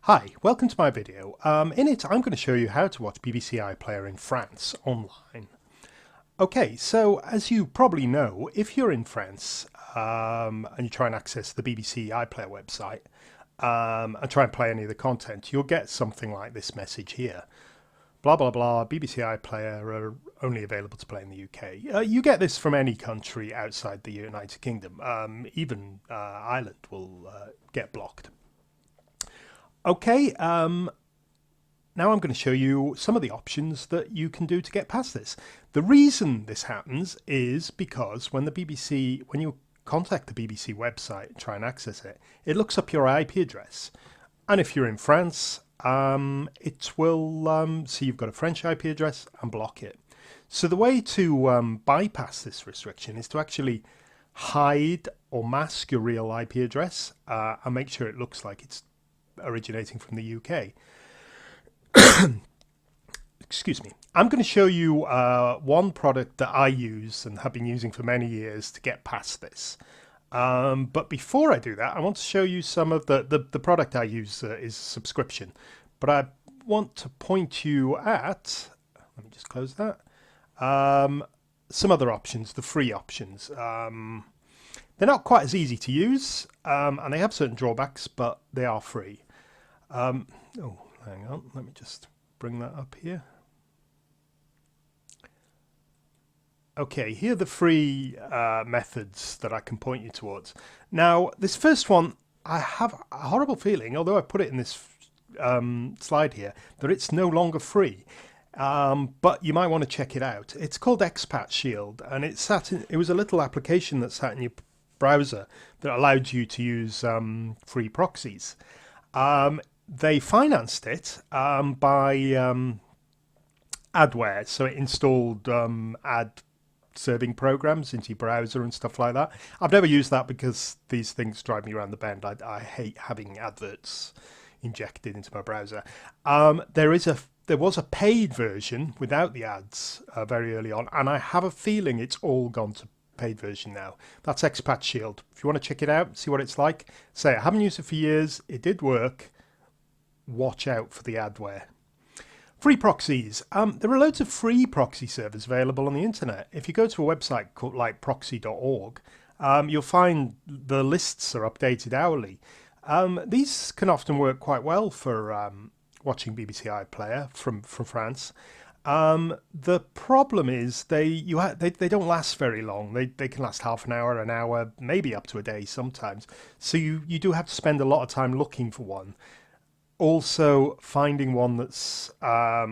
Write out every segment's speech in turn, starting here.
Hi, welcome to my video. In it, I'm going to show you how to watch BBC Iplayer in France online. Okay, so as you probably know, if you're in France and you try and access the BBC Iplayer website and try and play any of the content, you'll get something like this message here. Blah, blah, blah, BBC Iplayer are only available to play in the UK. You get this from any country outside the United Kingdom. Even Ireland will get blocked. Okay, now I'm going to show you some of the options that you can do to get past this. The reason this happens is because when you contact the BBC website and try and access it, it looks up your IP address. And if you're in France, it will see you've got a French IP address and block it. So the way to bypass this restriction is to actually hide or mask your real IP address and make sure it looks like it's originating from the UK. Excuse me. I'm going to show you one product that I use and have been using for many years to get past this. But before I do that, I want to show you some of the product I use is subscription. But I want to point you at, let me just close that, some other options, the free options. They're not quite as easy to use and they have certain drawbacks, but they are free. Oh, hang on, let me just bring that up here. Okay, here are the free methods that I can point you towards. Now, this first one, I have a horrible feeling, although I put it in this slide here, that it's no longer free. But you might want to check it out. It's called Expat Shield, and it was a little application that sat in your browser that allowed you to use free proxies. They financed it by adware, so it installed ad serving programs into your browser and stuff like that. I've never used that because these things drive me around the bend. I hate having adverts injected into my browser. There was a paid version without the ads very early on, and I have a feeling it's all gone to paid version now. That's Expat Shield. If you want to check it out, see what it's like, say I haven't used it for years. It did work. Watch out for the adware. Free proxies. There are loads of free proxy servers available on the internet. If you go to a website called like proxy.org, you'll find the lists are updated hourly. These can often work quite well for watching BBC iPlayer from France. The problem is they don't last very long. They can last half an hour, maybe up to a day sometimes. So you do have to spend a lot of time looking for one. Also, finding one that's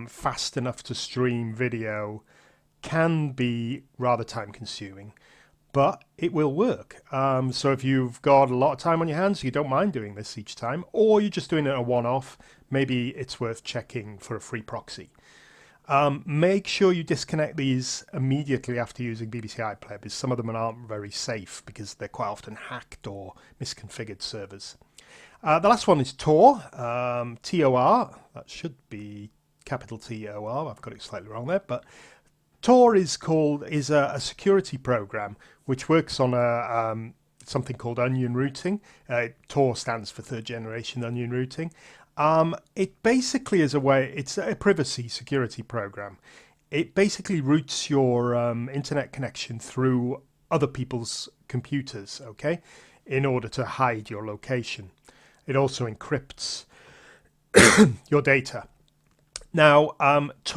fast enough to stream video can be rather time consuming, but it will work. So if you've got a lot of time on your hands, you don't mind doing this each time, or you're just doing it a one-off, maybe it's worth checking for a free proxy. Make sure you disconnect these immediately after using BBC iPlayer, because some of them aren't very safe because they're quite often hacked or misconfigured servers. The last one is Tor, T-O-R. That should be capital T-O-R. I've got it slightly wrong there, but Tor is a security program which works on something called onion routing. Tor stands for third generation onion routing. It basically is it's a privacy security program. It basically routes your internet connection through other people's computers, okay, in order to hide your location. It also encrypts your data. Now,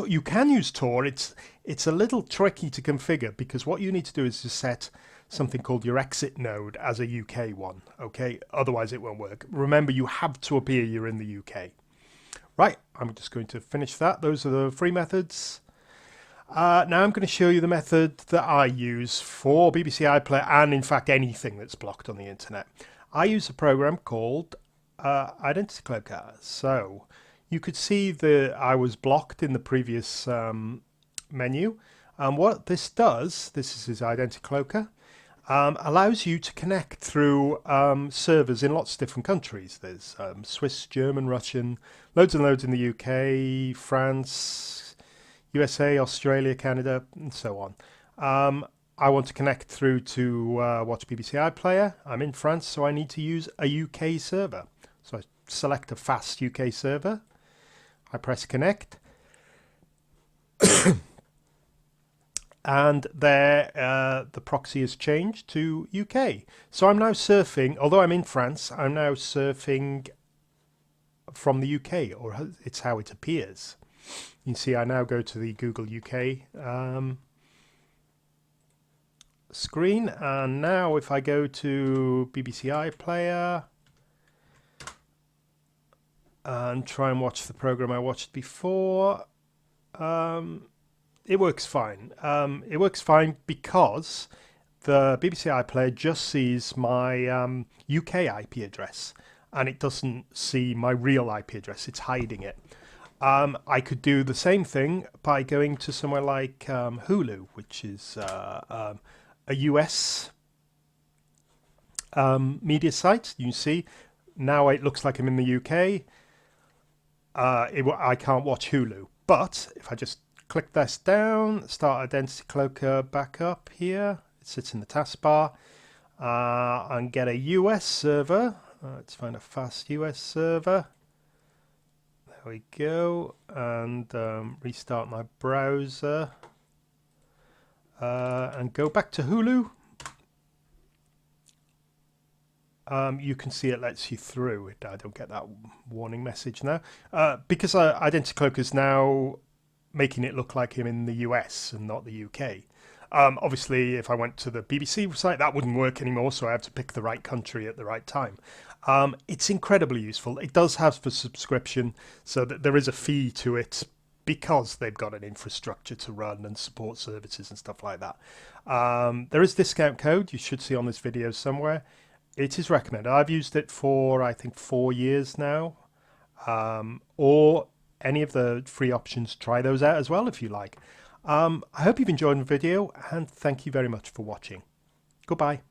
you can use Tor. It's a little tricky to configure because what you need to do is to set something called your exit node as a UK one, okay? Otherwise it won't work. Remember, you have to appear you're in the UK. Right, I'm just going to finish that. Those are the free methods. Now I'm going to show you the method that I use for BBC iPlayer and, in fact, anything that's blocked on the internet. I use a program called Identity Cloaker. So you could see that I was blocked in the previous menu. What this does, this is his Identity Cloaker, allows you to connect through servers in lots of different countries. There's Swiss, German, Russian, loads and loads in the UK, France, USA, Australia, Canada, and so on. I want to connect through to watch BBC iPlayer. I'm in France, so I need to use a UK server. So I select a fast UK server. I press connect. And there the proxy has changed to UK. So I'm now surfing, although I'm in France, I'm now surfing from the UK, or it's how it appears. You can see I now go to the Google UK screen, and now if I go to BBC Iplayer and try and watch the program I watched before, it works fine. It works fine because the BBC iPlayer just sees my UK IP address, and it doesn't see my real IP address. It's hiding it. I could do the same thing by going to somewhere like Hulu, which is a US media site. You can see now it looks like I'm in the UK. I can't watch Hulu, but if I just click this down, start Identity Cloaker back up here, it sits in the taskbar, and get a US server. Let's find a fast US server. There we go, and restart my browser, and go back to Hulu. You can see it lets you through. I don't get that warning message now. Because Identity Cloaker is now making it look like I'm in the US and not the UK. Obviously, if I went to the BBC site, that wouldn't work anymore, so I have to pick the right country at the right time. It's incredibly useful. It does have for subscription, so that there is a fee to it because they've got an infrastructure to run and support services and stuff like that. There is a discount code you should see on this video somewhere. It is recommended. I've used it for, I think, 4 years now. Or any of the free options, try those out as well if you like. I hope you've enjoyed the video, and thank you very much for watching. Goodbye.